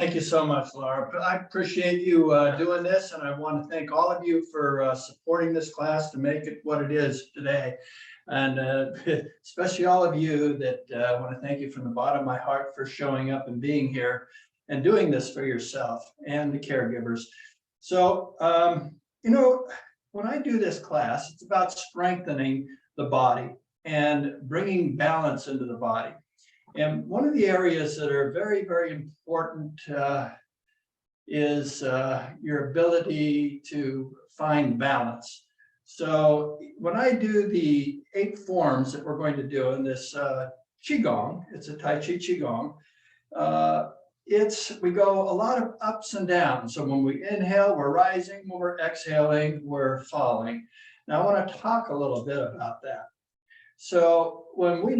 Thank you so much, Laura. I appreciate you doing this, and I want to thank all of you for supporting this class to make it what it is today. And especially all of you that I want to thank you from the bottom of my heart for showing up and being here and doing this for yourself and the caregivers. So, when I do this class, it's about strengthening the body and bringing balance into the body. And one of the areas that are very, very important is your ability to find balance. So when I do the 8 forms that we're going to do in this Qigong, it's a Tai Chi Qigong, we go a lot of ups and downs. So when we inhale, we're rising. When we're exhaling, we're falling. Now I want to talk a little bit about that. So when we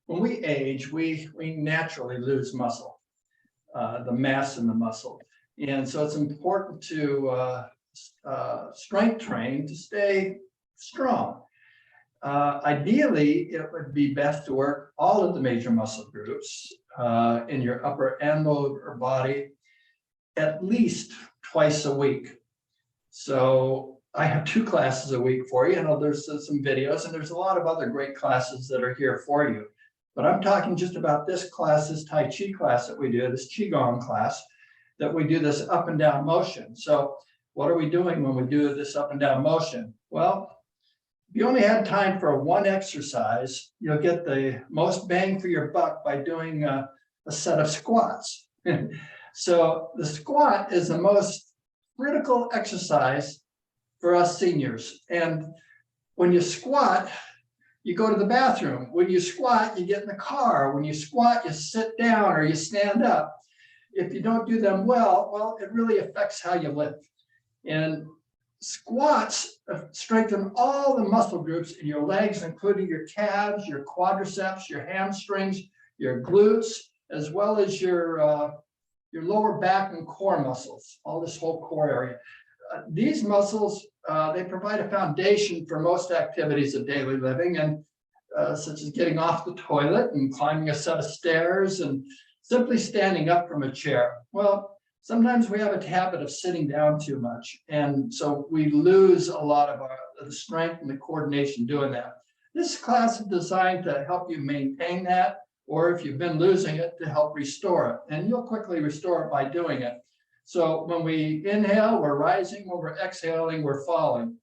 when we age, we naturally lose muscle, the mass in the muscle. And so it's important to strength train to stay strong. Ideally, it would be best to work all of the major muscle groups in your upper and lower body at least twice a week. So I have 2 classes a week for you. I know there's some videos, and there's a lot of other great classes that are here for you. But I'm talking just about this class, this Tai Chi class that we do, this Qigong class, that we do this up and down motion. So what are we doing when we do this up and down motion? Well, if you only had time for one exercise, you'll get the most bang for your buck by doing a set of squats. So the squat is the most critical exercise for us seniors. And when you squat, you go to the bathroom. When you squat, you get in the car. When you squat, you sit down or you stand up. If you don't do them well, it really affects how you live. And squats strengthen all the muscle groups in your legs, including your calves, your quadriceps, your hamstrings, your glutes, as well as your lower back and core muscles, all this whole core area. These muscles, they provide a foundation for most activities of daily living, and such as getting off the toilet and climbing a set of stairs and simply standing up from a chair. Well, sometimes we have a habit of sitting down too much, and so we lose a lot of the strength and the coordination doing that. This class is designed to help you maintain that, or if you've been losing it, to help restore it, and you'll quickly restore it by doing it. So when we inhale, we're rising. When we're exhaling, we're falling.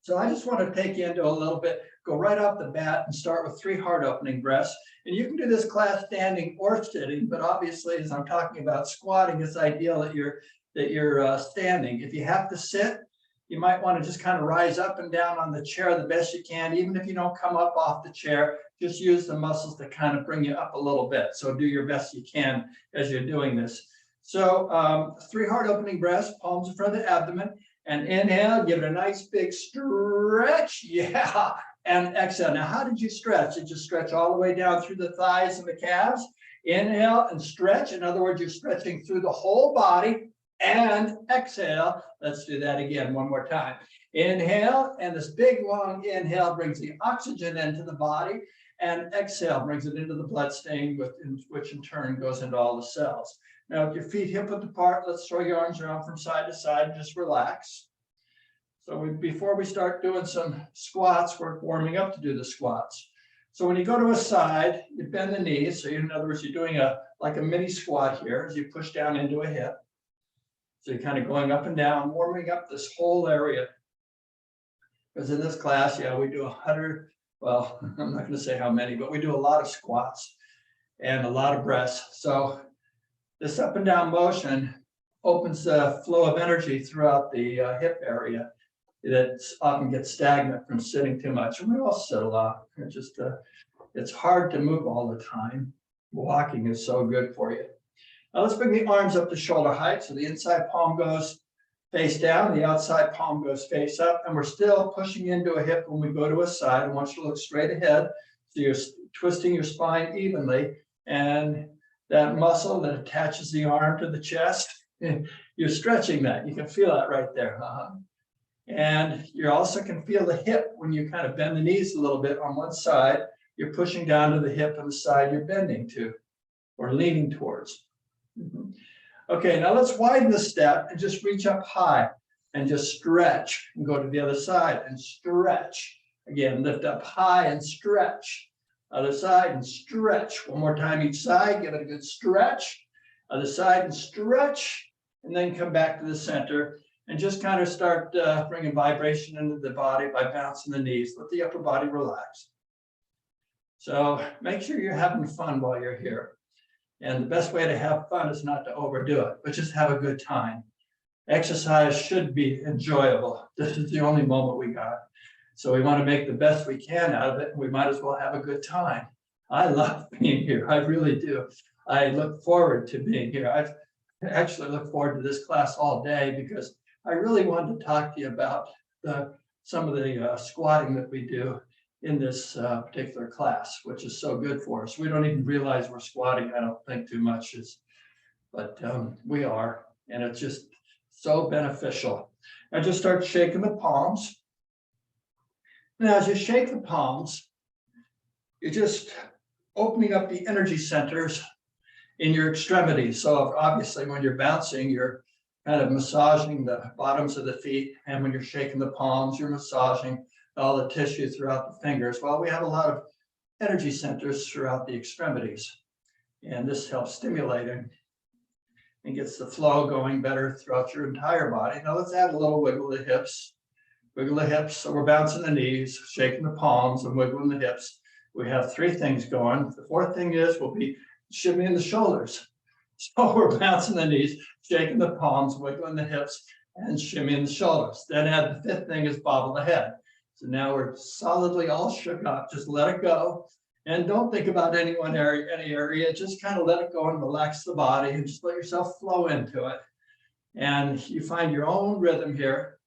So I just want to take you into a little bit, go right off the bat and start with 3 heart opening breaths. And you can do this class standing or sitting, but obviously, as I'm talking about squatting, it's ideal that you're standing. If you have to sit, you might want to just kind of rise up and down on the chair the best you can. Even if you don't come up off the chair, just use the muscles to kind of bring you up a little bit. So do your best you can as you're doing this. So 3 heart opening breaths, palms in front of the abdomen, and inhale, give it a nice big stretch, yeah, and exhale. Now, how did you stretch? Did you stretch all the way down through the thighs and the calves? Inhale and stretch. In other words, you're stretching through the whole body, and exhale. Let's do that again one more time. Inhale, and this big long inhale brings the oxygen into the body, and exhale brings it into the bloodstream, which in turn goes into all the cells. Now, with your feet hip width apart, let's throw your arms around from side to side and just relax. So before we start doing some squats, we're warming up to do the squats. So when you go to a side, you bend the knees. So in other words, you're doing like a mini squat here as you push down into a hip. So you're kind of going up and down, warming up this whole area. Because in this class, yeah, we do 100, well, I'm not going to say how many, but we do a lot of squats and a lot of breaths. So this up and down motion opens the flow of energy throughout the hip area that often gets stagnant from sitting too much. And we all sit a lot. It's hard to move all the time. Walking is so good for you. Now let's bring the arms up to shoulder height. So the inside palm goes face down, the outside palm goes face up, and we're still pushing into a hip when we go to a side. I want you to look straight ahead. So you're twisting your spine evenly, and that muscle that attaches the arm to the chest, you're stretching that. You can feel that right there. And you also can feel the hip when you kind of bend the knees a little bit on one side. You're pushing down to the hip and the side you're bending to. or leaning towards. Okay, now let's widen the step and just reach up high and just stretch and go to the other side and stretch. Again, lift up high and stretch. Other side and stretch. One more time each side, give it a good stretch. Other side and stretch, and then come back to the center and just kind of start bringing vibration into the body by bouncing the knees. Let the upper body relax. So make sure you're having fun while you're here. And the best way to have fun is not to overdo it, but just have a good time. Exercise should be enjoyable. This is the only moment we got. So we want to make the best we can out of it. We might as well have a good time. I love being here. I really do. I look forward to being here. I've actually looked forward to this class all day because I really wanted to talk to you about some of the squatting that we do in this particular class, which is so good for us. We don't even realize we're squatting. I don't think too much but we are, and it's just so beneficial. I just start shaking the palms. Now, as you shake the palms, you're just opening up the energy centers in your extremities. So obviously when you're bouncing, you're kind of massaging the bottoms of the feet. And when you're shaking the palms, you're massaging all the tissue throughout the fingers. Well, we have a lot of energy centers throughout the extremities. And this helps stimulating and gets the flow going better throughout your entire body. Now let's add a little wiggle of the hips. Wiggle the hips, so we're bouncing the knees, shaking the palms, and wiggling the hips. We have three things going. The fourth thing is we'll be shimmying the shoulders. So we're bouncing the knees, shaking the palms, wiggling the hips, and shimmying the shoulders. Then add the fifth thing is bobble the head. So now we're solidly all shook up. Just let it go. And don't think about any area. Just kind of let it go and relax the body and just let yourself flow into it. And you find your own rhythm here.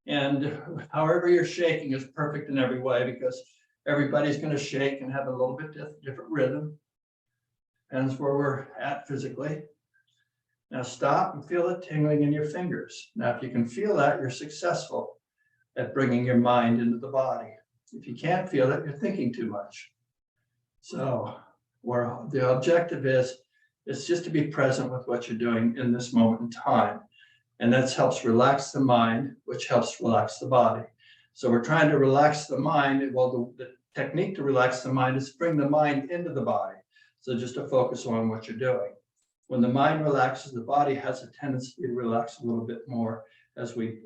And however you're shaking is perfect in every way because everybody's going to shake and have a little bit different rhythm. Depends where we're at physically. Now stop and feel it tingling in your fingers. Now, if you can feel that, you're successful at bringing your mind into the body. If you can't feel it, you're thinking too much. So the objective is just to be present with what you're doing in this moment in time. And that helps relax the mind, which helps relax the body. So we're trying to relax the mind. Well, the technique to relax the mind is bring the mind into the body. So just to focus on what you're doing. When the mind relaxes, the body has a tendency to relax a little bit more as we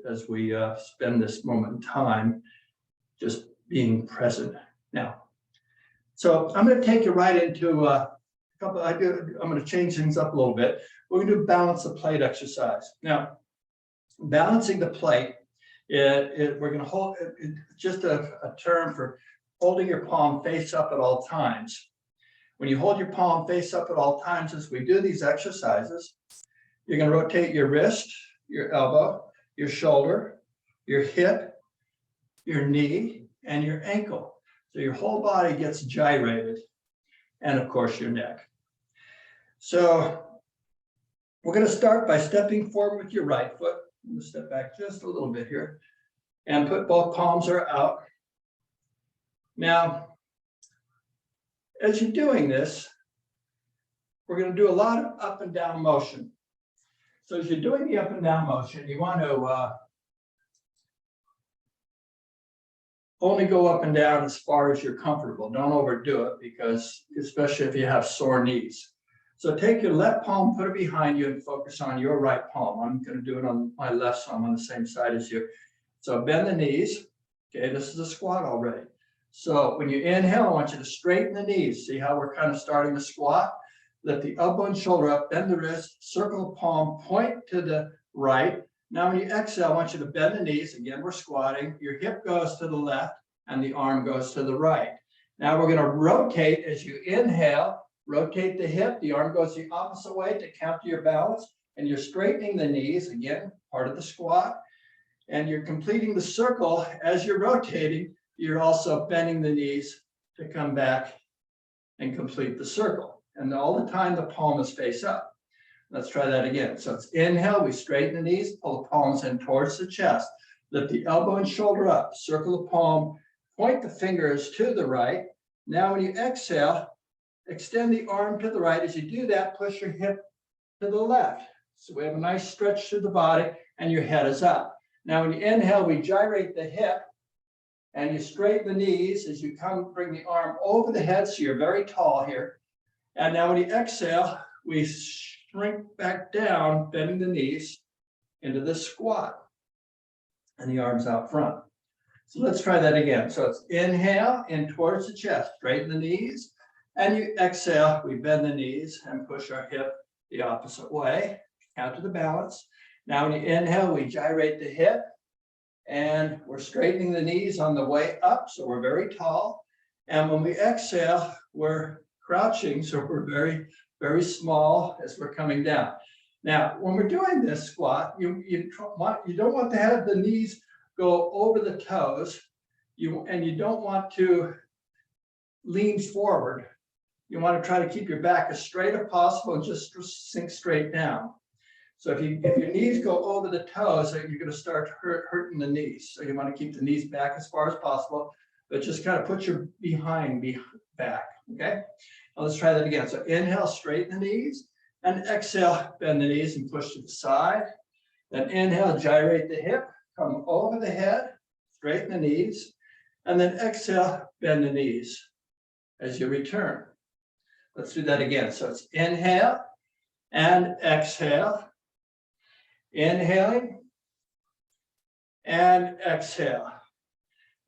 spend this moment in time just being present. Now, so I'm going to take you right into I'm going to change things up a little bit. We're going to do balance the plate exercise. Now, balancing the plate, we're going to hold just a term for holding your palm face up at all times. When you hold your palm face up at all times, as we do these exercises, you're going to rotate your wrist, your elbow, your shoulder, your hip, your knee, and your ankle. So your whole body gets gyrated, and of course your neck. So we're going to start by stepping forward with your right foot. I'm going to step back just a little bit here and put both palms are out. Now, as you're doing this, we're going to do a lot of up and down motion. So as you're doing the up and down motion, you want to only go up and down as far as you're comfortable. Don't overdo it because, especially if you have sore knees. So take your left palm, put it behind you, and focus on your right palm. I'm going to do it on my left, so I'm on the same side as you. So bend the knees. Okay, this is a squat already. So when you inhale, I want you to straighten the knees. See how we're kind of starting the squat? Lift the elbow and shoulder up, bend the wrist, circle the palm, point to the right. Now when you exhale, I want you to bend the knees. Again, we're squatting. Your hip goes to the left and the arm goes to the right. Now we're going to rotate as you inhale. Rotate the hip, the arm goes the opposite way to counter your balance, and you're straightening the knees, again, part of the squat, and you're completing the circle as you're rotating. You're also bending the knees to come back and complete the circle. And all the time the palm is face up. Let's try that again. So it's inhale, we straighten the knees, pull the palms in towards the chest, lift the elbow and shoulder up, circle the palm, point the fingers to the right. Now when you exhale, extend the arm to the right. As you do that, push your hip to the left. So we have a nice stretch through the body and your head is up. Now, when you inhale, we gyrate the hip and you straighten the knees as you bring the arm over the head. So you're very tall here. And now when you exhale, we shrink back down, bending the knees into this squat and the arms out front. So let's try that again. So it's inhale in towards the chest, straighten the knees, and you exhale, we bend the knees and push our hip the opposite way, out to the balance. Now when you inhale, we gyrate the hip and we're straightening the knees on the way up, so we're very tall. And when we exhale, we're crouching, so we're very, very small as we're coming down. Now, when we're doing this squat, you don't want to have the knees go over the toes, and you don't want to lean forward. You want to try to keep your back as straight as possible and just sink straight down. So if your knees go over the toes, you're going to start hurting the knees. So you want to keep the knees back as far as possible, but just kind of put your behind back, okay? Now let's try that again. So inhale, straighten the knees, and exhale, bend the knees and push to the side. Then inhale, gyrate the hip, come over the head, straighten the knees, and then exhale, bend the knees as you return. Let's do that again. So it's inhale and exhale. Inhaling and exhale.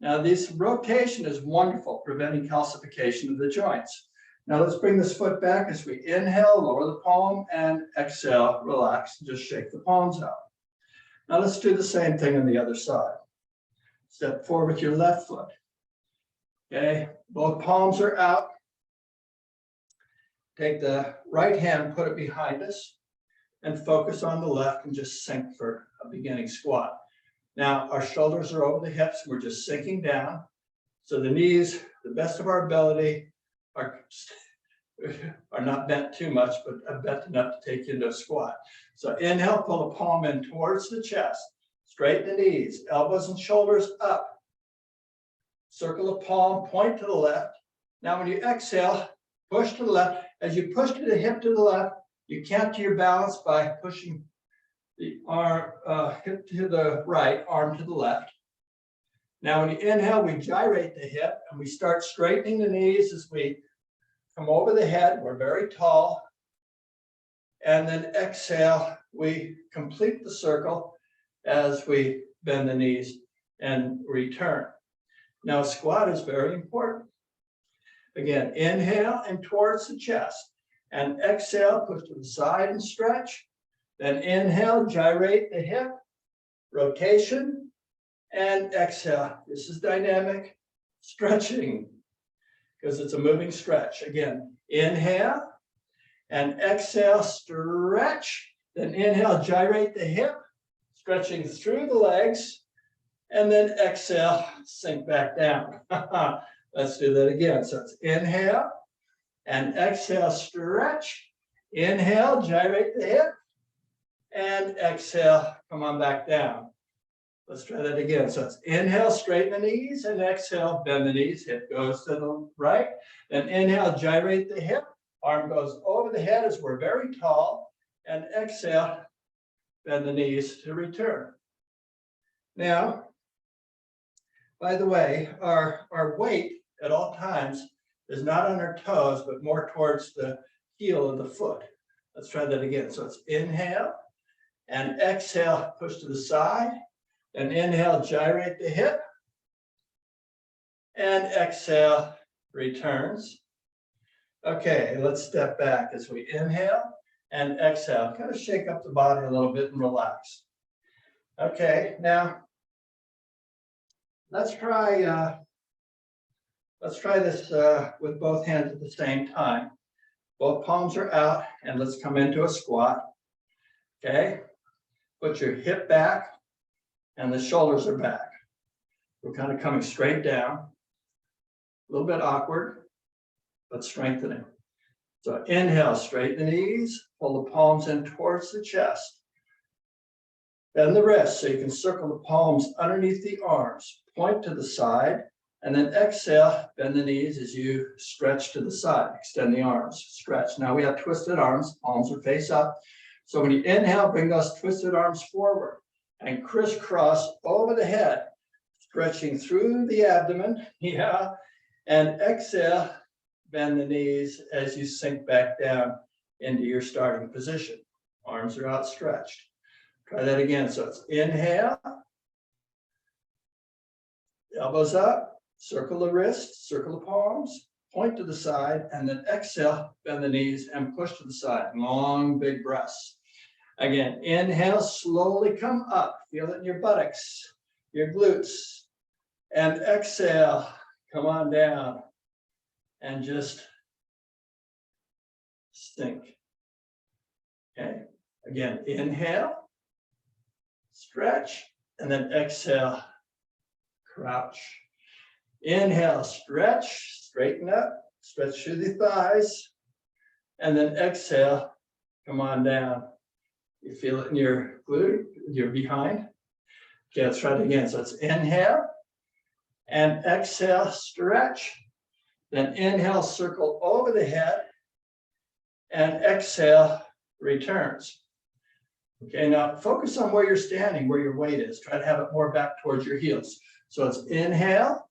Now this rotation is wonderful, preventing calcification of the joints. Now let's bring this foot back as we inhale, lower the palm, and exhale, relax, and just shake the palms out. Now let's do the same thing on the other side. Step forward with your left foot. Okay, both palms are out. Take the right hand, put it behind us, and focus on the left and just sink for a beginning squat. Now our shoulders are over the hips. We're just sinking down. So the knees, the best of our ability, are not bent too much, but bent enough to take you into a squat. So inhale, pull the palm in towards the chest. Straighten the knees, elbows and shoulders up. Circle the palm, point to the left. Now when you exhale, push to the left. As you push to the hip to the left, you canter your balance by pushing the arm, hip to the right, arm to the left. Now, when you inhale, we gyrate the hip and we start straightening the knees as we come over the head. We're very tall. And then exhale, we complete the circle as we bend the knees and return. Now, squat is very important. Again, inhale and towards the chest. And exhale, push to the side and stretch. Then inhale, gyrate the hip, rotation, and exhale. This is dynamic stretching because it's a moving stretch. Again, inhale and exhale, stretch. Then inhale, gyrate the hip, stretching through the legs, and then exhale, sink back down. Let's do that again. So it's inhale and exhale, stretch. Inhale, gyrate the hip, and exhale, come on back down. Let's try that again. So it's inhale, straighten the knees, and exhale, bend the knees. Hip goes to the right. Then inhale, gyrate the hip. Arm goes over the head as we're very tall. And exhale, bend the knees to return. Now, by the way, our weight at all times is not on our toes, but more towards the heel of the foot. Let's try that again. So it's inhale and exhale, push to the side. And inhale, gyrate the hip. And exhale, returns. Okay, let's step back as we inhale and exhale. Kind of shake up the body a little bit and relax. Okay, now let's try this with both hands at the same time. Both palms are out, and let's come into a squat. Okay, put your hip back, and the shoulders are back. We're kind of coming straight down. A little bit awkward, but strengthening. So inhale, straighten the knees, pull the palms in towards the chest. Bend the wrists so you can circle the palms underneath the arms. Point to the side, And then exhale, bend the knees as you stretch to the side, extend the arms, stretch. Now we have twisted arms, palms are face up. So when you inhale, bring those twisted arms forward and crisscross over the head, stretching through the abdomen, yeah. And exhale, bend the knees as you sink back down into your starting position. Arms are outstretched. Try that again. So it's inhale, elbows up, circle the wrists, circle the palms, point to the side, and then exhale, bend the knees and push to the side. Long, big breaths. Again, inhale, slowly come up. Feel it in your buttocks, your glutes. And exhale, come on down and just sink. Okay, again, inhale, stretch, and then exhale, crouch. Inhale, stretch, straighten up, stretch through the thighs, and then exhale, come on down. You feel it in your glute, your behind. Okay, let's try it again. So it's inhale and exhale, stretch. Then inhale, circle over the head, and exhale, returns. Okay, now focus on where you're standing, where your weight is. Try to have it more back towards your heels. So it's inhale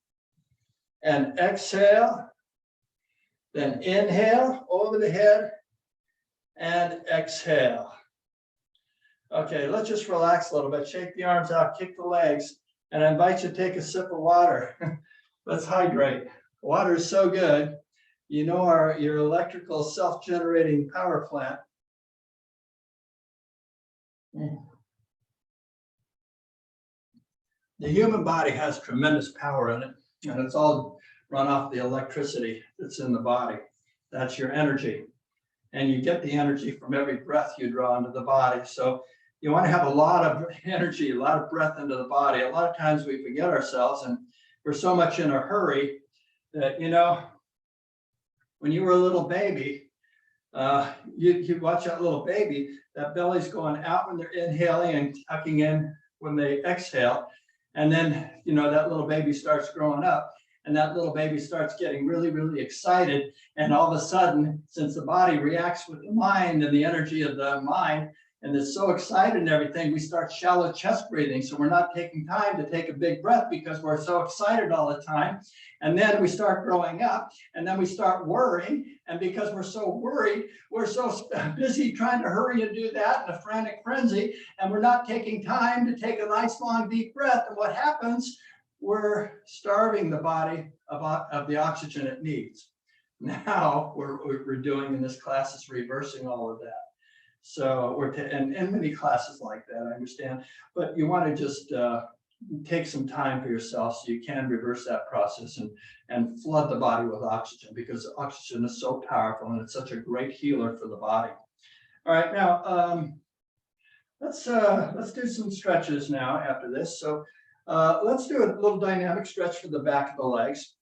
and exhale, then inhale over the head and exhale. Okay, let's just relax a little bit. Shake the arms out, kick the legs, and I invite you to take a sip of water. Let's hydrate. Water is so good. You know your electrical self-generating power plant. The human body has tremendous power in it, and it's all run off the electricity that's in the body. That's your energy. And you get the energy from every breath you draw into the body. So you want to have a lot of energy, a lot of breath into the body. A lot of times we forget ourselves and we're so much in a hurry that, you know, when you were a little baby, you watch that little baby, that belly's going out when they're inhaling and tucking in when they exhale. And then, you know, that little baby starts growing up and that little baby starts getting really, really excited. And all of a sudden, since the body reacts with the mind and the energy of the mind, and it's so excited and everything, we start shallow chest breathing. So we're not taking time to take a big breath because we're so excited all the time. And then we start growing up and then we start worrying. And because we're so worried, we're so busy trying to hurry and do that in a frantic frenzy. And we're not taking time to take a nice long deep breath. And what happens? We're starving the body of the oxygen it needs. Now we're doing in this class is reversing all of that. So and many classes like that, I understand, but you want to just take some time for yourself so you can reverse that process and flood the body with oxygen, because oxygen is so powerful and it's such a great healer for the body. All right, now let's do some stretches now after this. So let's do a little dynamic stretch for the back of the legs,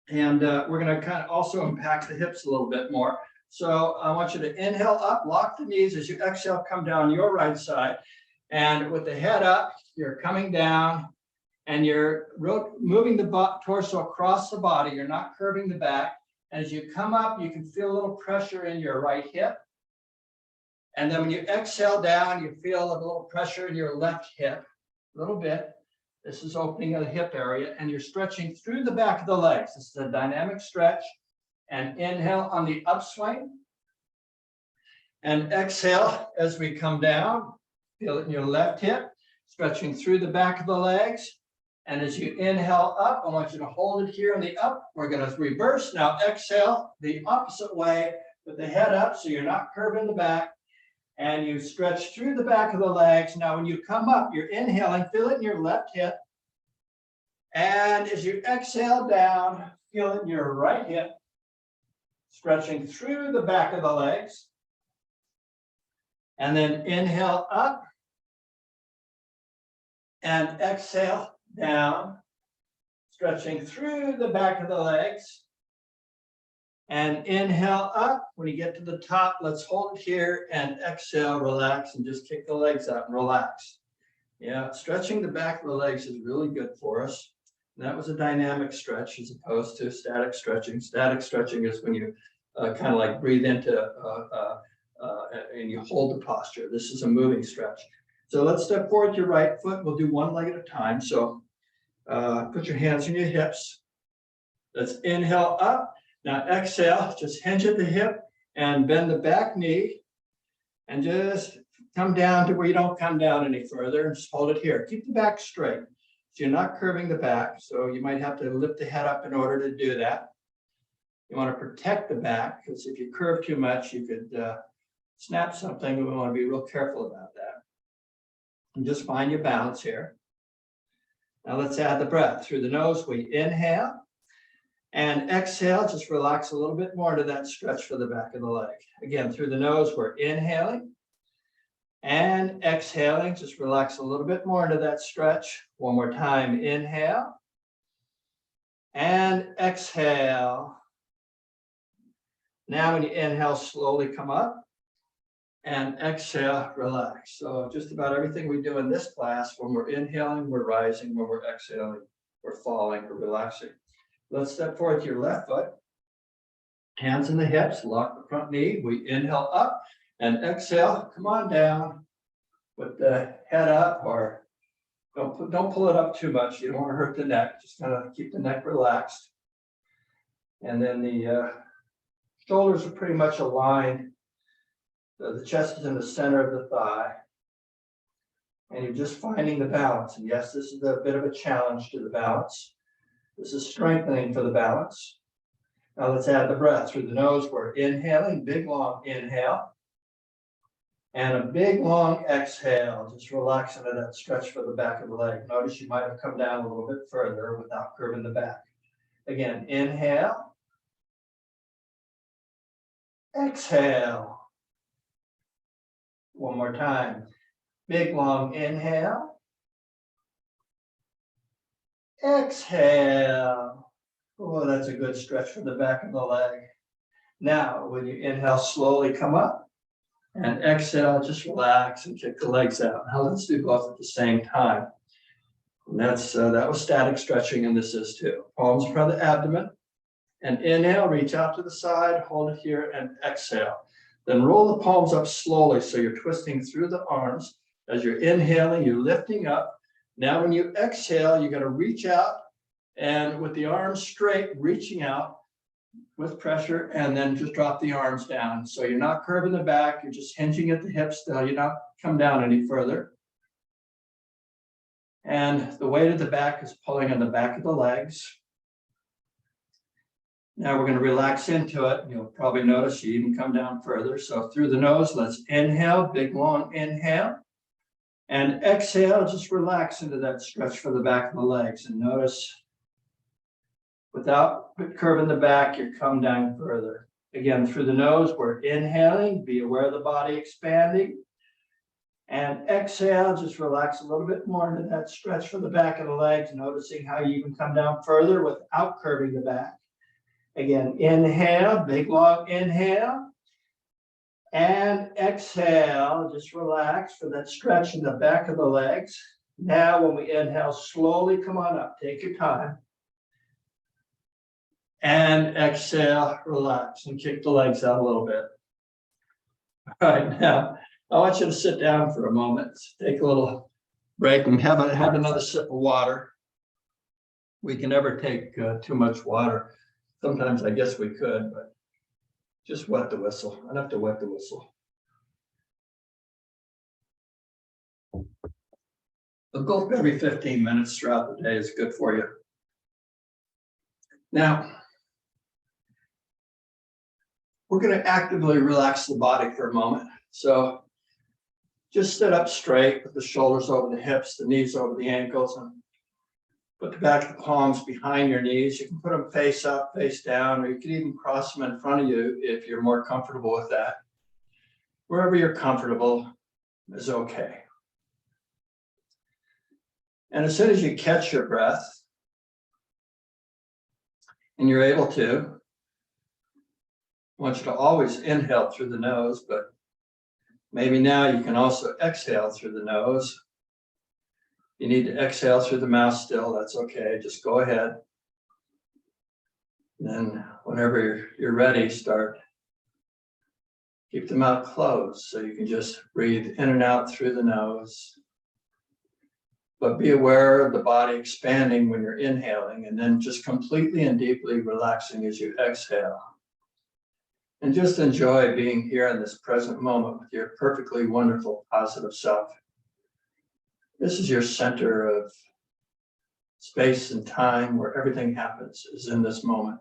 and we're going to kind of also impact the hips a little bit more. So I want you to inhale up, lock the knees. As you exhale, come down your right side. And with the head up, you're coming down and you're moving the torso across the body. You're not curving the back. And as you come up, you can feel a little pressure in your right hip. And then when you exhale down, you feel a little pressure in your left hip, a little bit. This is opening of the hip area. And you're stretching through the back of the legs. This is a dynamic stretch. And inhale on the upswing. And exhale as we come down. Feel it in your left hip, stretching through the back of the legs. And as you inhale up, I want you to hold it here on the up. We're going to reverse. Now exhale the opposite way with the head up so you're not curving the back. And you stretch through the back of the legs. Now when you come up, you're inhaling, feel it in your left hip. And as you exhale down, feel it in your right hip. Stretching through the back of the legs. And then inhale up. And exhale down. Stretching through the back of the legs. And inhale up. When you get to the top, let's hold it here and exhale, relax, and just kick the legs out and relax. Yeah, stretching the back of the legs is really good for us. And that was a dynamic stretch as opposed to static stretching. Static stretching is when you kind of like breathe into and you hold the posture. This is a moving stretch. So let's step forward your right foot. We'll do one leg at a time. So put your hands on your hips. Let's inhale up. Now exhale, just hinge at the hip and bend the back knee and just come down to where you don't come down any further and just hold it here. Keep the back straight. So you're not curving the back. So you might have to lift the head up in order to do that. You want to protect the back because if you curve too much, you could snap something. We want to be real careful about that. And just find your balance here. Now let's add the breath. Through the nose, we inhale and exhale. Just relax a little bit more to that stretch for the back of the leg. Again, through the nose, we're inhaling and exhaling. Just relax a little bit more into that stretch. One more time, inhale and exhale. Now when you inhale, slowly come up. And exhale, relax. So just about everything we do in this class, when we're inhaling, we're rising. When we're exhaling, we're falling, we're relaxing. Let's step forward to your left foot. Hands in the hips, lock the front knee. We inhale up and exhale. Come on down with the head up, or don't pull it up too much. You don't want to hurt the neck. Just kind of keep the neck relaxed. And then the shoulders are pretty much aligned. The chest is in the center of the thigh. And you're just finding the balance. And yes, this is a bit of a challenge to the balance. This is strengthening for the balance. Now let's add the breath. Through the nose, we're inhaling, big long inhale. And a big long exhale. Just relax into that stretch for the back of the leg. Notice you might have come down a little bit further without curving the back. Again, inhale. Exhale. One more time. Big long inhale. Exhale. Oh, that's a good stretch for the back of the leg. Now, when you inhale, slowly come up. And exhale, just relax and kick the legs out. Now let's do both at the same time. And that was static stretching, and this is too. Palms in front of the abdomen. And inhale, reach out to the side, hold it here, and exhale. Then roll the palms up slowly so you're twisting through the arms. As you're inhaling, you're lifting up. Now when you exhale, you're going to reach out and with the arms straight, reaching out with pressure, and then just drop the arms down. So you're not curving the back, you're just hinging at the hips still. You're not come down any further. And the weight of the back is pulling on the back of the legs. Now we're going to relax into it. You'll probably notice you even come down further. So through the nose, let's inhale, big long inhale. And exhale, just relax into that stretch for the back of the legs. And notice, without curving the back, you come down further. Again, through the nose, we're inhaling. Be aware of the body expanding. And exhale, just relax a little bit more into that stretch for the back of the legs, noticing how you even come down further without curving the back. Again, inhale, big long inhale. And exhale, just relax for that stretch in the back of the legs. Now, when we inhale, slowly come on up. Take your time. And exhale, relax, and kick the legs out a little bit. All right, now, I want you to sit down for a moment. Take a little break and have another sip of water. We can never take too much water. Sometimes I guess we could, but just wet the whistle. Enough to wet the whistle. A gulp every 15 minutes throughout the day is good for you. Now, we're going to actively relax the body for a moment. So just sit up straight with the shoulders over the hips, the knees over the ankles, and put the back of the palms behind your knees. You can put them face up, face down, or you can even cross them in front of you if you're more comfortable with that. Wherever you're comfortable is okay. And as soon as you catch your breath, and you're able to, I want you to always inhale through the nose, but maybe now you can also exhale through the nose. You need to exhale through the mouth still, that's okay, just go ahead. And then whenever you're ready, start. Keep the mouth closed so you can just breathe in and out through the nose. But be aware of the body expanding when you're inhaling, and then just completely and deeply relaxing as you exhale. And just enjoy being here in this present moment with your perfectly wonderful, positive self. This is your center of space and time where everything happens, is in this moment.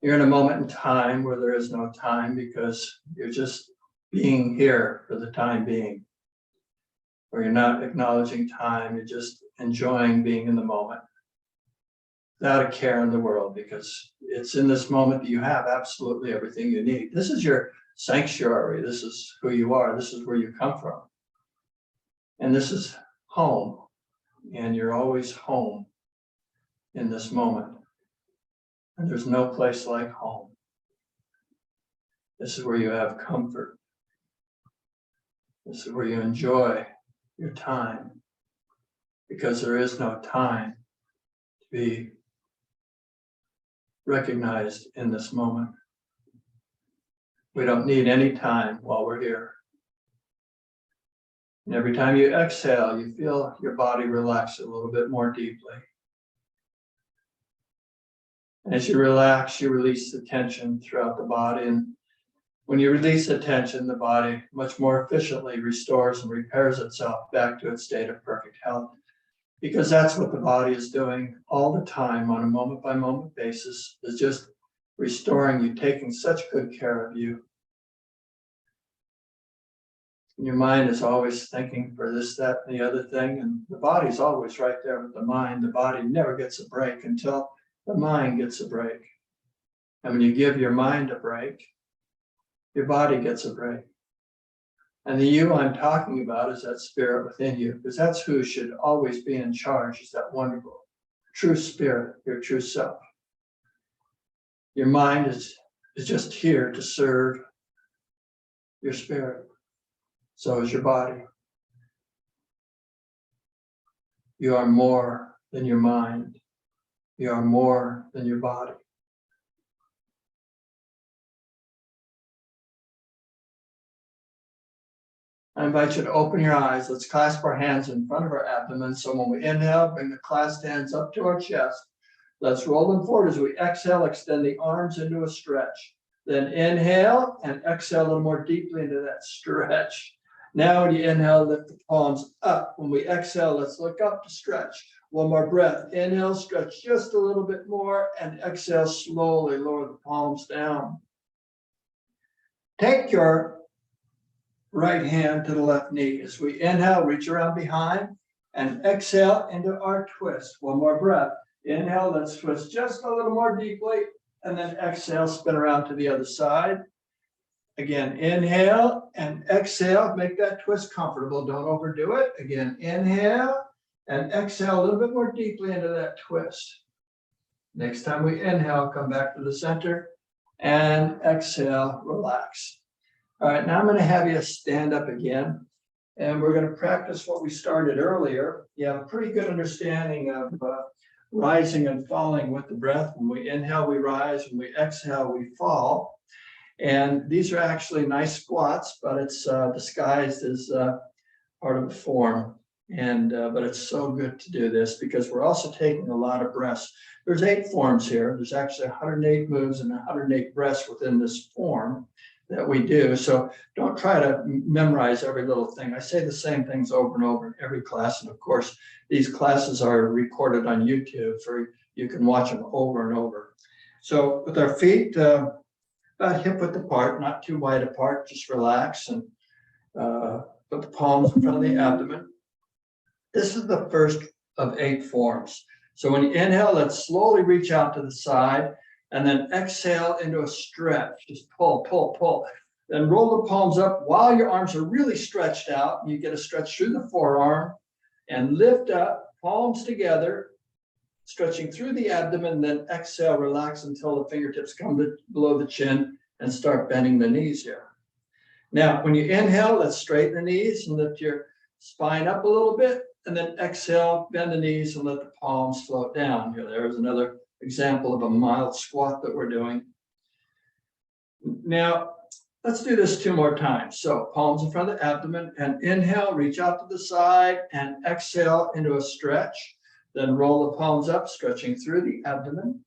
You're in a moment in time where there is no time because you're just being here for the time being. Where you're not acknowledging time, you're just enjoying being in the moment. Without a care in the world, because it's in this moment that you have absolutely everything you need. This is your sanctuary. This is who you are. This is where you come from. And this is home. And you're always home in this moment. And there's no place like home. This is where you have comfort. This is where you enjoy your time. Because there is no time to be recognized in this moment. We don't need any time while we're here. And every time you exhale, you feel your body relax a little bit more deeply. And as you relax, you release the tension throughout the body. And when you release the tension, the body much more efficiently restores and repairs itself back to its state of perfect health. Because that's what the body is doing all the time on a moment by moment basis, is just restoring you, taking such good care of you. And your mind is always thinking for this, that, and the other thing, and the body's always right there with the mind. The body never gets a break until the mind gets a break. And when you give your mind a break, your body gets a break. And the you I'm talking about is that spirit within you, because that's who should always be in charge, is that wonderful, true spirit, your true self. Your mind is just here to serve your spirit. So is your body. You are more than your mind. You are more than your body. I invite you to open your eyes. Let's clasp our hands in front of our abdomen. So when we inhale, bring the clasped hands up to our chest. Let's roll them forward. As we exhale, extend the arms into a stretch. Then inhale and exhale a little more deeply into that stretch. Now when you inhale, lift the palms up. When we exhale, let's look up to stretch. One more breath. Inhale, stretch just a little bit more, and exhale slowly, lower the palms down. Take your right hand to the left knee. As we inhale, reach around behind, and exhale into our twist. One more breath. Inhale, let's twist just a little more deeply, and then exhale, spin around to the other side. Again, inhale and exhale, make that twist comfortable, don't overdo it. Again, inhale and exhale a little bit more deeply into that twist. Next time we inhale, come back to the center and exhale, relax. All right, now I'm going to have you stand up again, and we're going to practice what we started earlier. You have a pretty good understanding of rising and falling with the breath. When we inhale, we rise. When we exhale, we fall. And these are actually nice squats, but it's disguised as part of a form. And but it's so good to do this because we're also taking a lot of breaths. There's 8 forms here. There's actually 108 moves and 108 breaths within this form that we do. So don't try to memorize every little thing. I say the same things over and over in every class. And of course, these classes are recorded on YouTube, so you can watch them over and over. So with our feet about hip width apart, not too wide apart, just relax and put the palms in front of the abdomen. This is the first of 8 forms. So when you inhale, let's slowly reach out to the side and then exhale into a stretch. Just pull, pull, pull. Then roll the palms up while your arms are really stretched out. You get a stretch through the forearm and lift up, palms together, stretching through the abdomen, then exhale, relax until the fingertips come to below the chin and start bending the knees here. Now, when you inhale, let's straighten the knees and lift your spine up a little bit. and then exhale, bend the knees and let the palms float down. Here, there's another example of a mild squat that we're doing. Now, let's do this 2 more times. So palms in front of the abdomen, and inhale, reach out to the side, and exhale into a stretch. Then roll the palms up, stretching through the abdomen.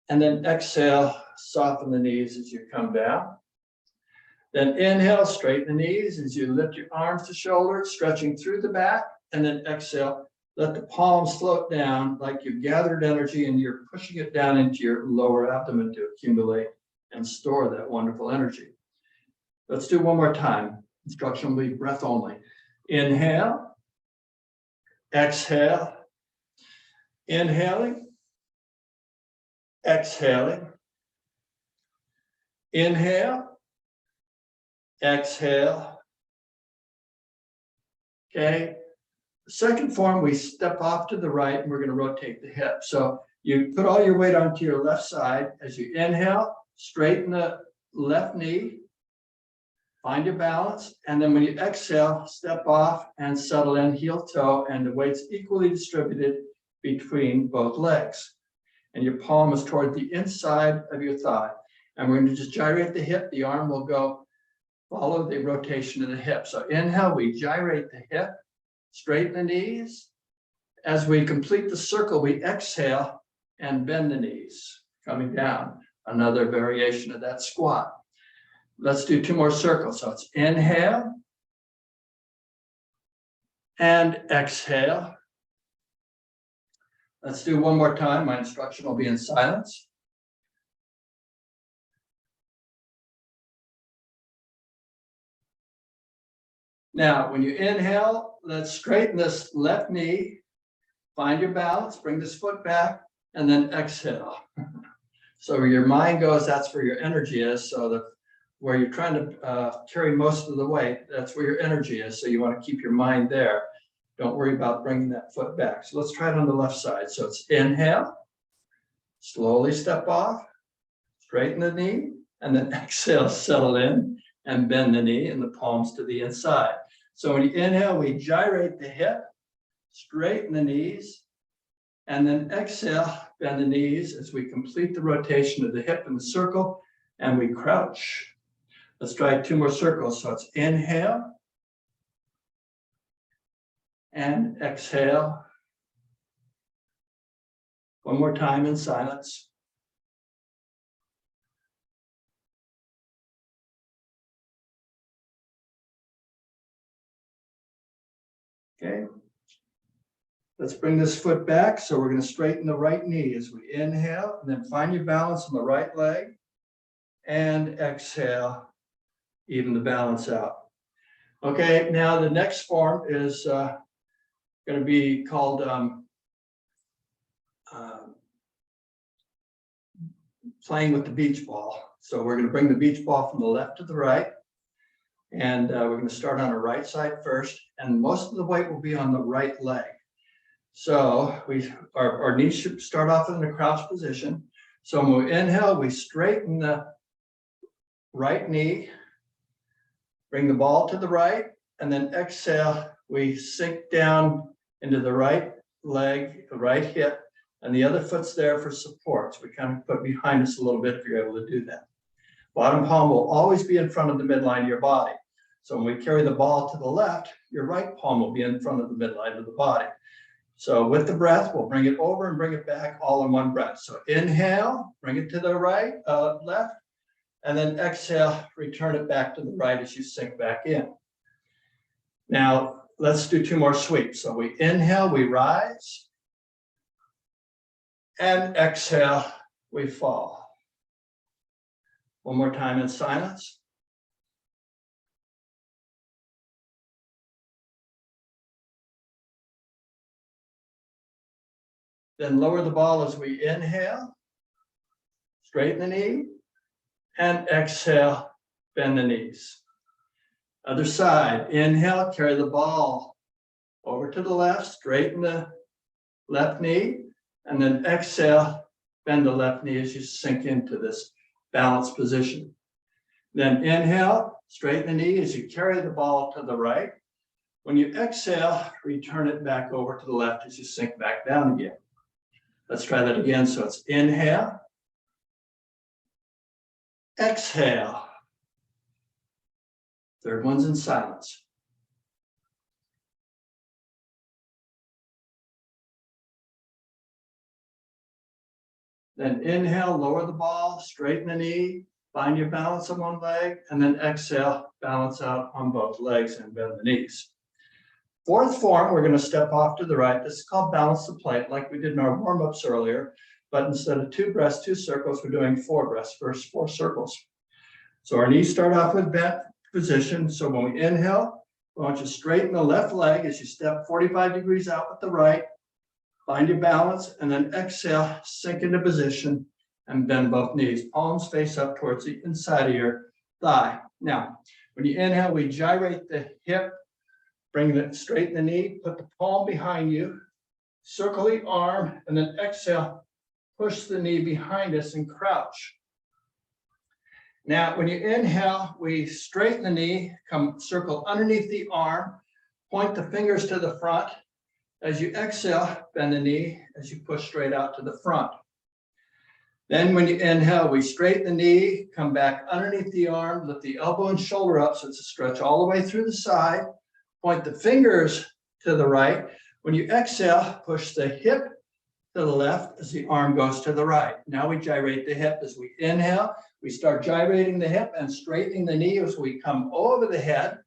And then exhale, soften the knees as you come down. Then inhale, straighten the knees as you lift your arms to shoulders, stretching through the back. And then exhale, let the palms float down like you've gathered energy and you're pushing it down into your lower abdomen to accumulate and store that wonderful energy. Let's do 1 more time. Instruction will be breath only. Inhale, exhale, inhaling, exhaling, inhale, exhale. Okay. The second form, we step off to the right and we're going to rotate the hip. So you put all your weight onto your left side. As you inhale, straighten the left knee, find your balance, and then when you exhale, step off and settle in heel toe, and the weight's equally distributed between both legs. And your palm is toward the inside of your thigh. And we're going to just gyrate the hip. The arm will go follow the rotation of the hip. So inhale, we gyrate the hip, straighten the knees. As we complete the circle, we exhale and bend the knees, coming down. Another variation of that squat. Let's do 2 more circles. So it's inhale and exhale. Let's do 1 more time. My instruction will be in silence. Now, when you inhale, let's straighten this left knee, find your balance, bring this foot back, and then exhale. So where your mind goes, that's where your energy is. So where you're trying to carry most of the weight, that's where your energy is. So you want to keep your mind there. Don't worry about bringing that foot back. So let's try it on the left side. So it's inhale, slowly step off, straighten the knee, and then exhale, settle in, and bend the knee and the palms to the inside. So when you inhale, we gyrate the hip, straighten the knees, and then exhale, bend the knees as we complete the rotation of the hip in the circle, and we crouch. Let's try 2 more circles. So it's inhale and exhale. 1 more time in silence. Okay. Let's bring this foot back. So we're going to straighten the right knee as we inhale, and then find your balance on the right leg, and exhale, even the balance out. Okay, now the next form is going to be called playing with the beach ball. So we're going to bring the beach ball from the left to the right, and we're going to start on the right side first, and most of the weight will be on the right leg. So our knees should start off in a crouch position. So when we inhale, we straighten the right knee, bring the ball to the right, and then exhale, we sink down into the right leg, the right hip, and the other foot's there for support. So we kind of put behind us a little bit if you're able to do that. Bottom palm will always be in front of the midline of your body. So when we carry the ball to the left, your right palm will be in front of the midline of the body. So with the breath, we'll bring it over and bring it back all in one breath. So inhale, bring it to the right, left, and then exhale, return it back to the right as you sink back in. Now, let's do 2 more sweeps. So we inhale, we rise, and exhale, we fall. 1 more time in silence. Then lower the ball as we inhale, straighten the knee, and exhale, bend the knees. Other side, inhale, carry the ball over to the left, straighten the left knee, and then exhale, bend the left knee as you sink into this balanced position. Then inhale, straighten the knee as you carry the ball to the right, When you exhale, return it back over to the left as you sink back down again. Let's try that again. So it's inhale, exhale. Third one's in silence. Then inhale, lower the ball, straighten the knee, find your balance on one leg, and then exhale, balance out on both legs and bend the knees. Fourth form, we're going to step off to the right. This is called balance the plate, like we did in our warm-ups earlier, but instead of 2 breaths, 2 circles, we're doing 4 breaths, first 4 circles. So our knees start off with bent position. So when we inhale, we want you to straighten the left leg as you step 45 degrees out with the right, find your balance, and then exhale, sink into position and bend both knees. Palms face up towards the inside of your thigh. Now, when you inhale, we gyrate the hip, straighten the knee, put the palm behind you, circle the arm, and then exhale, push the knee behind us and crouch. Now, when you inhale, we straighten the knee, come circle underneath the arm, point the fingers to the front. As you exhale, bend the knee as you push straight out to the front. Then when you inhale, we straighten the knee, come back underneath the arm, lift the elbow and shoulder up so it's a stretch all the way through the side. Point the fingers to the right. When you exhale, push the hip to the left as the arm goes to the right. Now we gyrate the hip as we inhale. We start gyrating the hip and straightening the knee as we come over the head.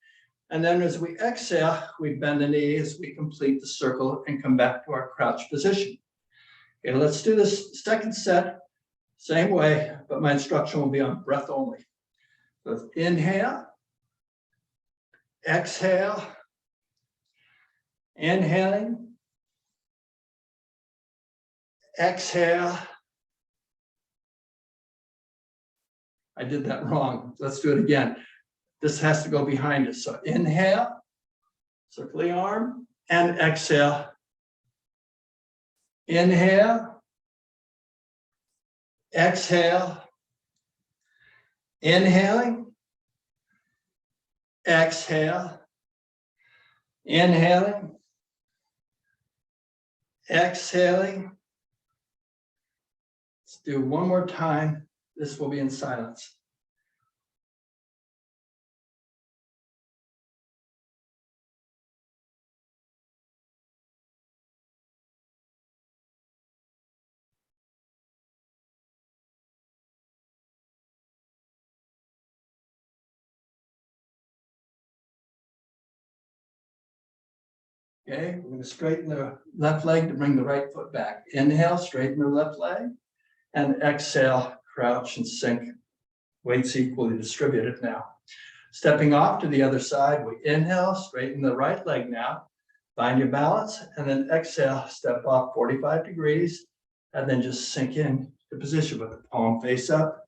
And then as we exhale, we bend the knee as we complete the circle and come back to our crouch position. Okay, let's do this second set, same way, but my instruction will be on breath only. So it's inhale, exhale, inhaling, exhale. I did that wrong. Let's do it again. This has to go behind us. So inhale, circle the arm, and exhale. Inhale, exhale, inhaling, exhale, inhaling, exhaling. Let's do one more time. This will be in silence. Okay, we're going to straighten the left leg to bring the right foot back. Inhale, straighten the left leg, and exhale, crouch and sink. Weights equally distributed now. Stepping off to the other side, we inhale, straighten the right leg now, find your balance, and then exhale, step off 45 degrees, and then just sink in to position with the palm face up.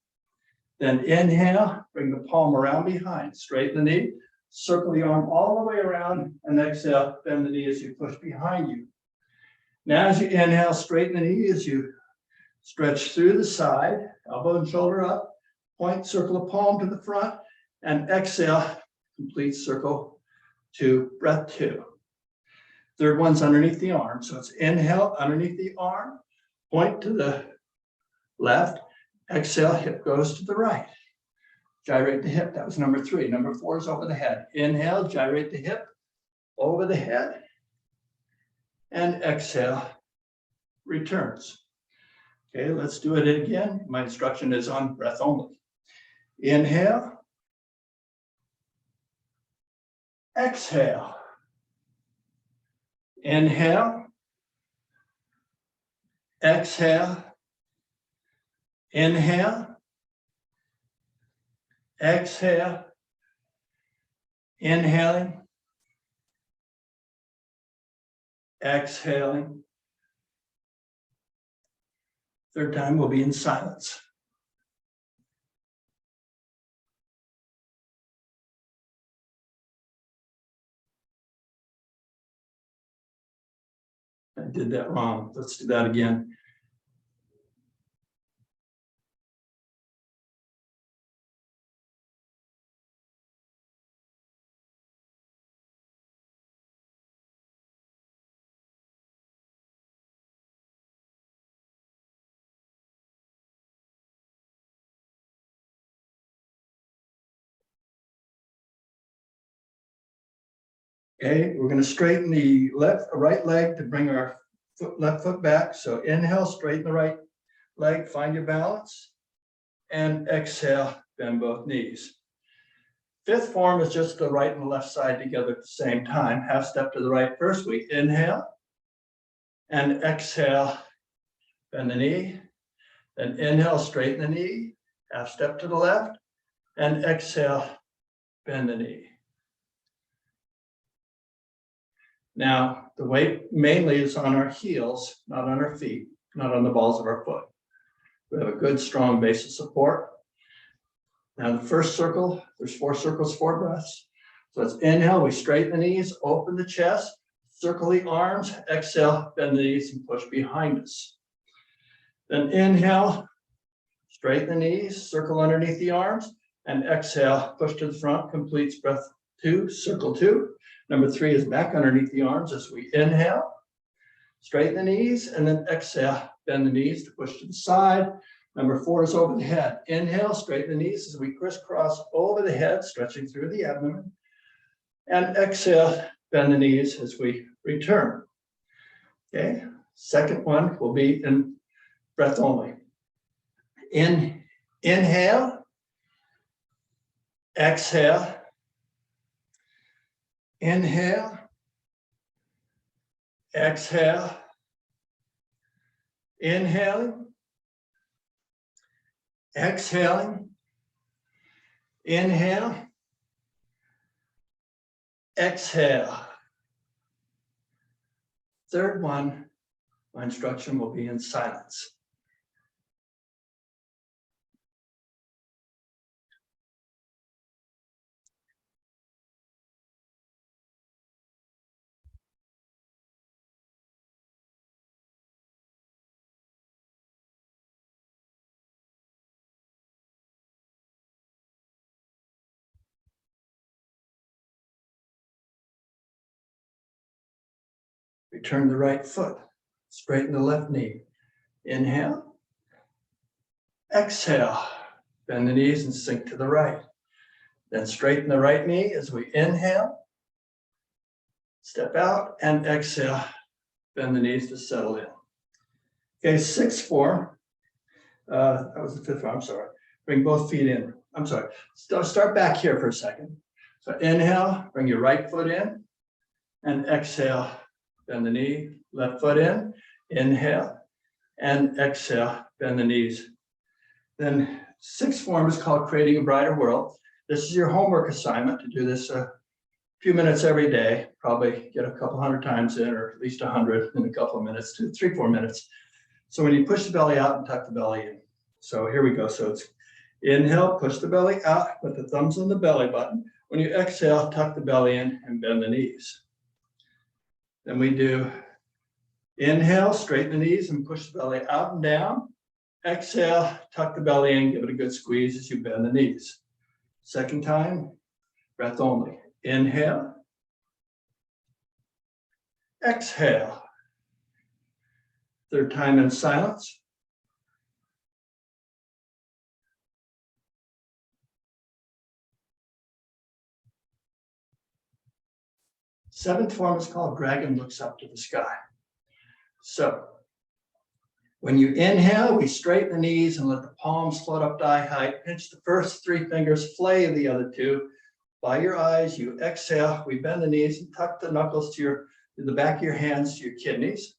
Then inhale, bring the palm around behind, straighten the knee, circle the arm all the way around, and exhale, bend the knee as you push behind you. Now as you inhale, straighten the knee as you stretch through the side, elbow and shoulder up, point, circle the palm to the front, and exhale, complete circle to breath 2. Third one's underneath the arm. So it's inhale, underneath the arm, point to the left, exhale, hip goes to the right. Gyrate the hip, that was number 3. Number 4 is over the head. Inhale, gyrate the hip, over the head, and exhale, returns. Okay, let's do it again. My instruction is on breath only. Inhale, exhale, inhale, exhale, inhale, exhale, inhaling, exhaling. Third time will be in silence. I did that wrong. Let's do that again. Okay, we're going to straighten the right leg to bring our left foot back. So inhale, straighten the right leg, find your balance, and exhale, bend both knees. Fifth form is just the right and the left side together at the same time. Half step to the right first. We inhale and exhale, bend the knee. Then inhale, straighten the knee. Half step to the left and exhale, bend the knee. Now, the weight mainly is on our heels, not on our feet, not on the balls of our foot. We have a good, strong base of support. Now, the first circle, there's 4 circles, 4 breaths. So let's inhale, we straighten the knees, open the chest, circle the arms, exhale, bend the knees and push behind us. Then inhale, straighten the knees, circle underneath the arms, and exhale, push to the front, completes breath 2, circle 2. Number 3 is back underneath the arms as we inhale, straighten the knees, and then exhale, bend the knees to push to the side. Number 4 is over the head. Inhale, straighten the knees as we crisscross over the head, stretching through the abdomen. And exhale, bend the knees as we return. Okay, second one will be in breath only. Inhale, exhale, inhale, exhale, inhaling, exhaling, inhale, exhale. Third one, my instruction will be in silence. Return the right foot, straighten the left knee. Inhale, exhale, bend the knees and sink to the right. Then straighten the right knee as we inhale, step out and exhale, bend the knees to settle in. Okay, sixth form, that was the fifth form, I'm sorry. Bring both feet in, I'm sorry. Start back here for a second. So inhale, bring your right foot in and exhale, bend the knee, left foot in, inhale, and exhale, bend the knees. Then sixth form is called Creating a Brighter World. This is your homework assignment to do this a few minutes every day, probably get a couple hundred times in, or at least 100 in a couple of minutes, 3-4 minutes. So when you push the belly out and tuck the belly in. So here we go. So it's inhale, push the belly out, put the thumbs on the belly button. When you exhale, tuck the belly in and bend the knees. Then we do inhale, straighten the knees and push the belly out and down. Exhale, tuck the belly in, give it a good squeeze as you bend the knees. Second time, breath only. Inhale, exhale. Third time in silence. Seventh form is called Dragon Looks Up to the Sky. So when you inhale, we straighten the knees and let the palms float up to eye height. Pinch the first 3 fingers, flay the other 2. By your eyes, you exhale, we bend the knees and tuck the knuckles to the back of your hands to your kidneys.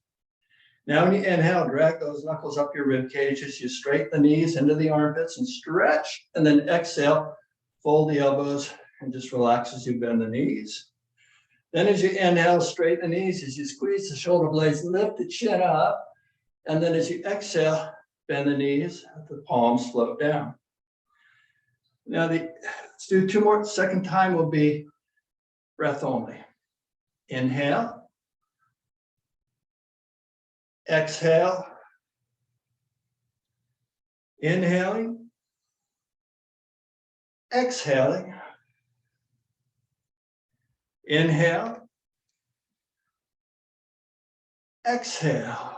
Now when you inhale, drag those knuckles up your rib cage as you straighten the knees into the armpits and stretch, and then exhale, fold the elbows and just relax as you bend the knees. Then as you inhale, straighten the knees as you squeeze the shoulder blades, lift the chin up. And then as you exhale, bend the knees, the palms float down. Now let's do 2 more. Second time will be breath only. Inhale. Exhale. Inhaling. Exhaling. Inhale. Exhale.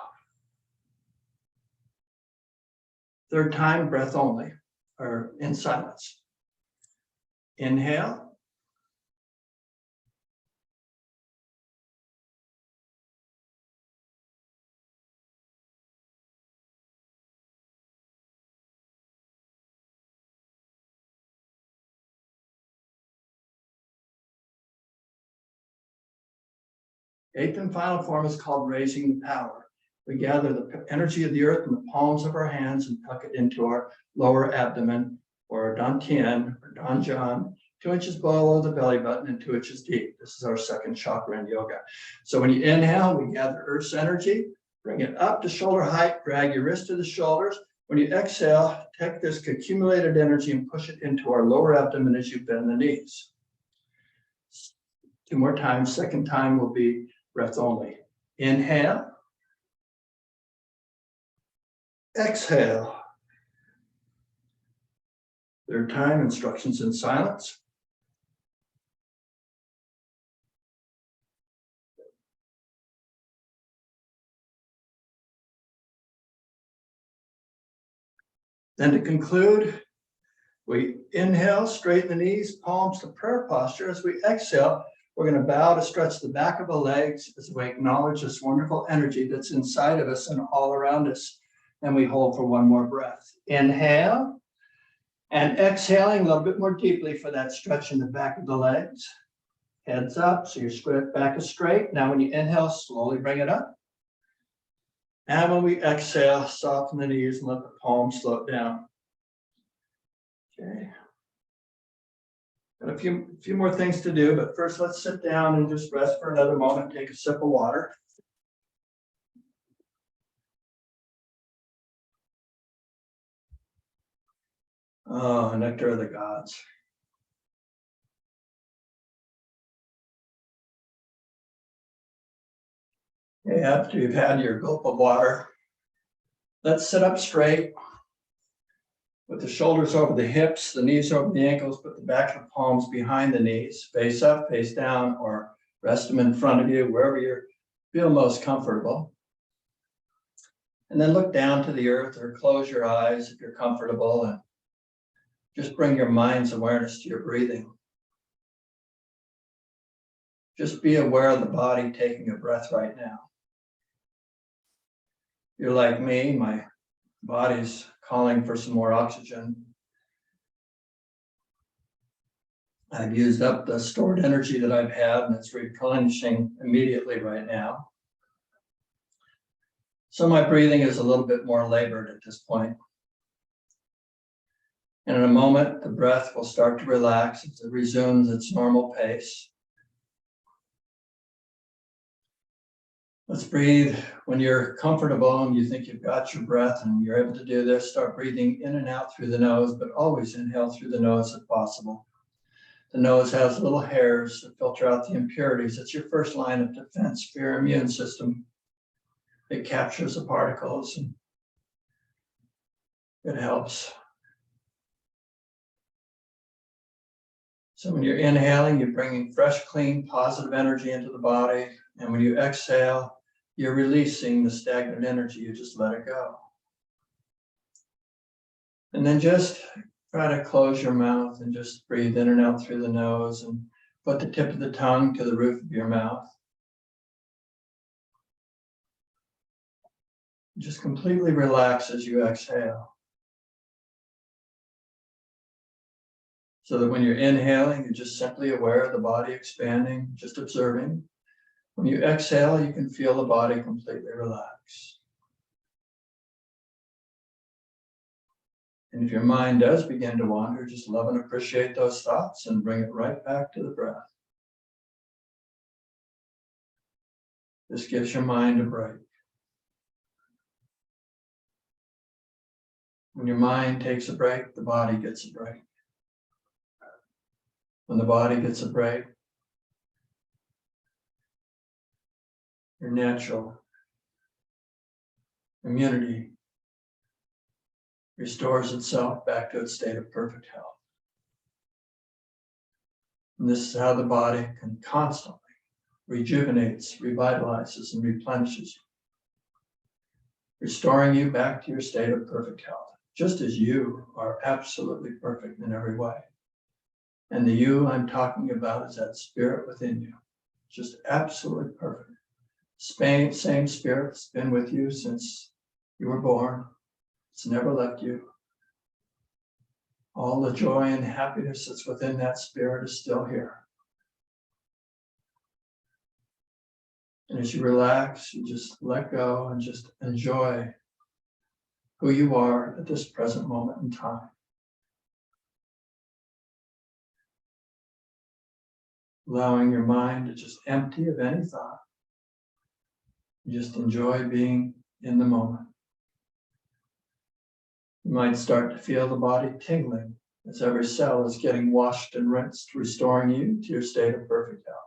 Third time, breath only, or in silence. Inhale. Eighth and final form is called raising the power. We gather the energy of the earth in the palms of our hands and tuck it into our lower abdomen, or dantian, or danjian, 2 inches below the belly button and 2 inches deep. This is our second chakra in yoga. So when you inhale, we gather Earth's energy, bring it up to shoulder height, drag your wrist to the shoulders. When you exhale, take this accumulated energy and push it into our lower abdomen as you bend the knees. 2 more times. Second time will be breath only. Inhale. Exhale. Third time, instructions in silence. Then to conclude, we inhale, straighten the knees, palms to prayer posture. As we exhale, we're going to bow to stretch the back of the legs as we acknowledge this wonderful energy that's inside of us and all around us. And we hold for one more breath. Inhale and exhaling a little bit more deeply for that stretch in the back of the legs. Heads up, so your back is straight. Now when you inhale, slowly bring it up. And when we exhale, soften the knees and let the palms slope down. Okay. Got a few more things to do, but first let's sit down and just rest for another moment. Take a sip of water. Oh, nectar of the gods. Okay, after you've had your gulp of water, let's sit up straight with the shoulders over the hips, the knees over the ankles, put the back of the palms behind the knees, face up, face down, or rest them in front of you, wherever you feel most comfortable. And then look down to the earth or close your eyes if you're comfortable and just bring your mind's awareness to your breathing. Just be aware of the body taking a breath right now. You're like me, my body's calling for some more oxygen. I've used up the stored energy that I've had, and it's replenishing immediately right now. So my breathing is a little bit more labored at this point. And in a moment, the breath will start to relax as it resumes its normal pace. Let's breathe when you're comfortable and you think you've got your breath and you're able to do this. Start breathing in and out through the nose, but always inhale through the nose if possible. The nose has little hairs that filter out the impurities. It's your first line of defense for your immune system. It captures the particles and it helps. So when you're inhaling, you're bringing fresh, clean, positive energy into the body. And when you exhale, you're releasing the stagnant energy. You just let it go. And then just try to close your mouth and just breathe in and out through the nose and put the tip of the tongue to the roof of your mouth. Just completely relax as you exhale. So that when you're inhaling, you're just simply aware of the body expanding, just observing. When you exhale, you can feel the body completely relax. And if your mind does begin to wander, just love and appreciate those thoughts and bring it right back to the breath. This gives your mind a break. When your mind takes a break, the body gets a break. When the body gets a break, your natural immunity restores itself back to its state of perfect health. And this is how the body can constantly rejuvenates, revitalizes, and replenishes you, restoring you back to your state of perfect health, just as you are absolutely perfect in every way. And the you I'm talking about is that spirit within you, just absolutely perfect. Same spirit that's been with you since you were born. It's never left you. All the joy and happiness that's within that spirit is still here. And as you relax, you just let go and just enjoy who you are at this present moment in time. Allowing your mind to just empty of any thought. You just enjoy being in the moment. You might start to feel the body tingling as every cell is getting washed and rinsed, restoring you to your state of perfect health.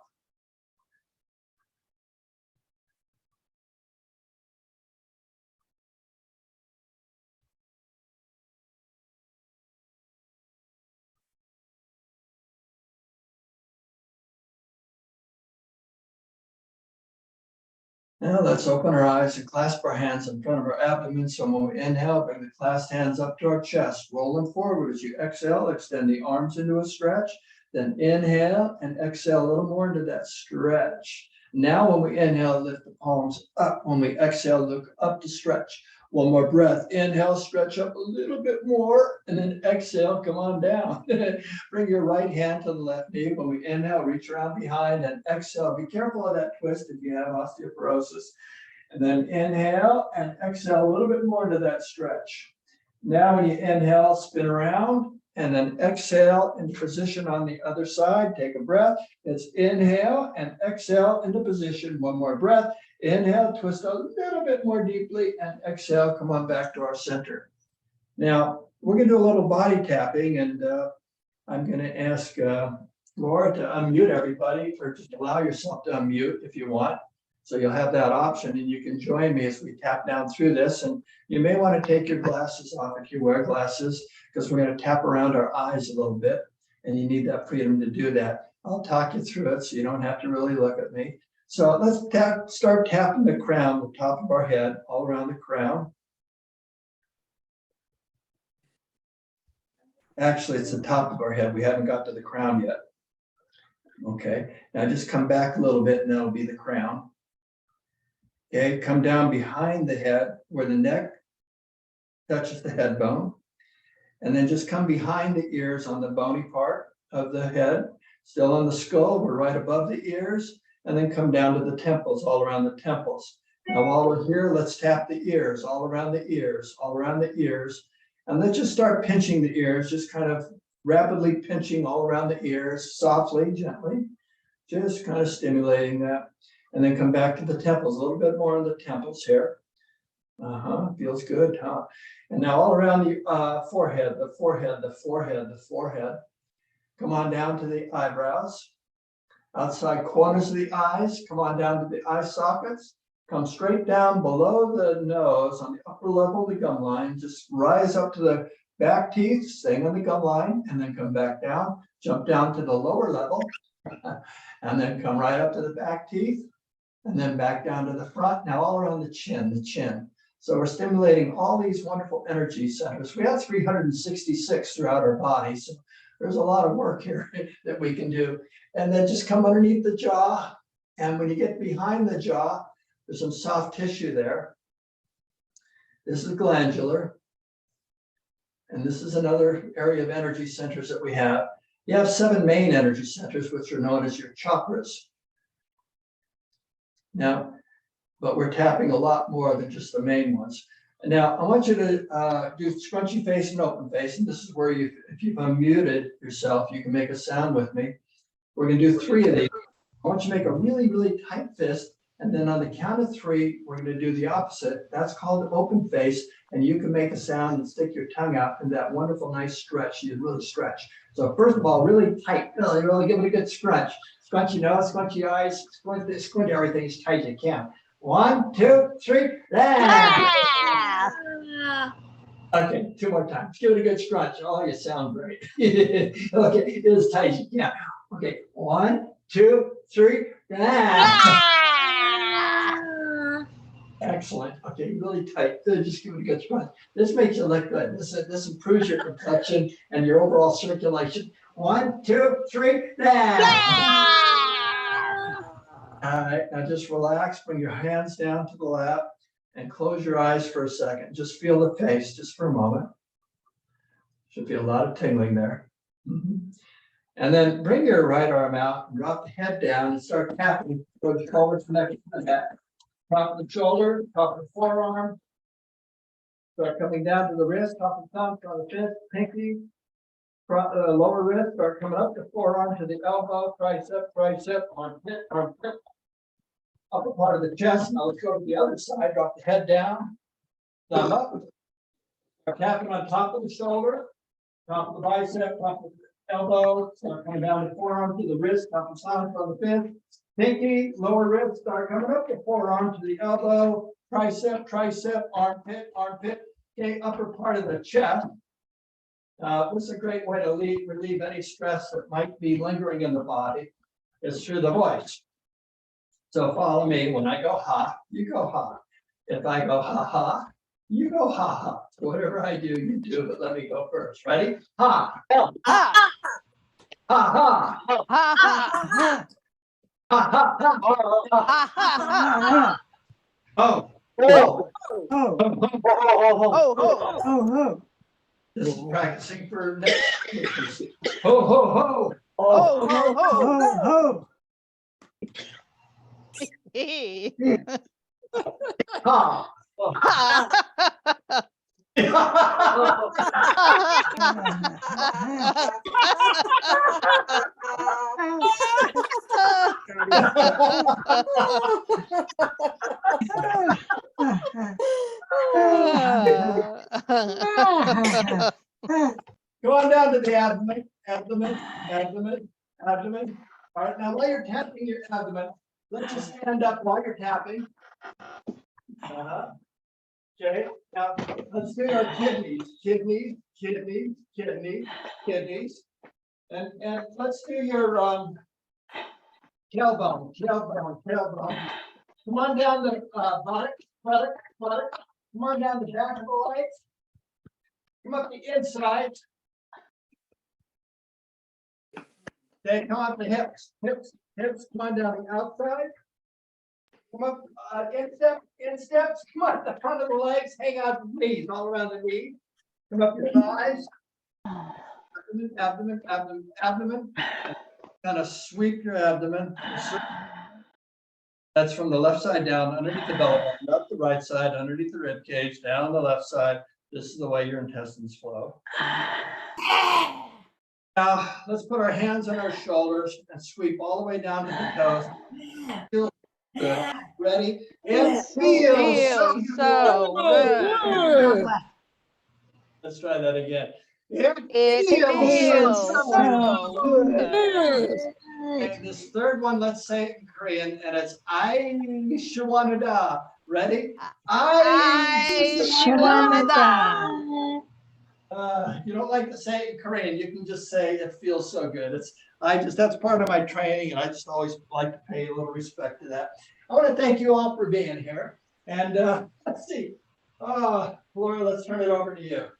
Now let's open our eyes and clasp our hands in front of our abdomen. So when we inhale, bring the clasped hands up to our chest, roll them forward. As you exhale, extend the arms into a stretch. Then inhale and exhale a little more into that stretch. Now when we inhale, lift the palms up. When we exhale, look up to stretch. One more breath. Inhale, stretch up a little bit more, and then exhale, come on down. Bring your right hand to the left knee. When we inhale, reach around behind, and exhale. Be careful of that twist if you have osteoporosis. And then inhale and exhale a little bit more into that stretch. Now when you inhale, spin around, and then exhale in position on the other side. Take a breath. It's inhale and exhale into position. One more breath. Inhale, twist a little bit more deeply, and exhale, come on back to our center. Now, we're going to do a little body tapping, and I'm going to ask Laura to unmute everybody, or just allow yourself to unmute if you want. So you'll have that option, and you can join me as we tap down through this. And you may want to take your glasses off if you wear glasses, because we're going to tap around our eyes a little bit, and you need that freedom to do that. I'll talk you through it so you don't have to really look at me. So let's start tapping the crown, the top of our head, all around the crown. Actually, it's the top of our head. We haven't got to the crown yet. Okay, now just come back a little bit, and that'll be the crown. Okay, come down behind the head where the neck touches the head bone. And then just come behind the ears on the bony part of the head, still on the skull, we're right above the ears, and then come down to the temples, all around the temples. Now while we're here, let's tap the ears, all around the ears, all around the ears. And let's just start pinching the ears, just kind of rapidly pinching all around the ears, softly, gently, just kind of stimulating that. And then come back to the temples, a little bit more on the temples here. Feels good, huh? And now all around the forehead, the forehead, the forehead, the forehead. Come on down to the eyebrows. Outside corners of the eyes, come on down to the eye sockets. Come straight down below the nose on the upper level of the gum line. Just rise up to the back teeth, staying on the gum line, and then come back down. Jump down to the lower level, and then come right up to the back teeth, and then back down to the front. Now all around the chin, the chin. So we're stimulating all these wonderful energy centers. We have 366 throughout our body. So there's a lot of work here that we can do. And then just come underneath the jaw. And when you get behind the jaw, there's some soft tissue there. This is glandular. And this is another area of energy centers that we have. You have 7 main energy centers, which are known as your chakras. Now, but we're tapping a lot more than just the main ones. Now, I want you to do scrunchy face and open face. And this is where if you've unmuted yourself, you can make a sound with me. We're going to do 3 of these. I want you to make a really, really tight fist. And then on the count of 3, we're going to do the opposite. That's called open face. And you can make a sound and stick your tongue out in that wonderful, nice stretch. You really stretch. So first of all, really tight. Really give it a good scrunch. Scrunch your nose, scrunch your eyes, squint everything as tight as you can. 1, 2, 3. Okay, 2 more times. Give it a good scrunch. Oh, you sound great. Okay, as tight as you can. Okay, 1, 2, 3. Excellent. Okay, really tight. Good. Just give it a good scrunch. This makes you look good. This improves your complexion and your overall circulation. 1, 2, 3. All right, now just relax, bring your hands down to the lap and close your eyes for a second. Just feel the face just for a moment. Should be a lot of tingling there. And then bring your right arm out and drop the head down and start tapping towards the shoulders, connecting to the neck. Top of the shoulder, top of the forearm. Start coming down to the wrist, top of the thumb, on the fist, pinky. Lower wrist, start coming up the forearm to the elbow, tricep, armpit. Upper part of the chest. Now let's go to the other side, drop the head down. Thumb up. Start tapping on top of the shoulder, top of the bicep, top of the elbow, start coming down the forearm to the wrist, top of the thumb on the fist. Pinky, lower rib, start coming up the forearm to the elbow, tricep, armpit. Okay, upper part of the chest. This is a great way to relieve any stress that might be lingering in the body. It's through the voice. So follow me. When I go ha, you go ha. If I go ha ha, you go ha ha. So whatever I do, you do. But let me go first. Ready? Ha. Ha ha. Ha ha. Ha ha. Oh. Oh. Oh. This is practicing for next. Ho ho ho. Oh ho ho ho. Ha. Go on down to the abdomen. All right, now while you're tapping your abdomen, let's just stand up while you're tapping. Okay, now let's do our kidneys. And let's do your tailbone. Come on down the buttock. Come on down the back of the legs. Come up the inside. Okay, come up the hips. Come on down the outside. Come up, insteps. Come on, the front of the legs. Hang out the knees, all around the knees. Come up your thighs. Abdomen. Kind of sweep your abdomen. That's from the left side down, underneath the belly button, up the right side, underneath the rib cage, down the left side. This is the way your intestines flow. Now, let's put our hands on our shoulders and sweep all the way down to the toes. Feel good. Ready? It feels so good. Let's try that again. It feels so good. And this third one, let's say it in Korean, and it's I Shawanada. Ready? I Shawanada. You don't like to say it in Korean, you can just say it feels so good. That's part of my training, and I just always like to pay a little respect to that. I want to thank you all for being here. And let's see. Laura, let's turn it over to you.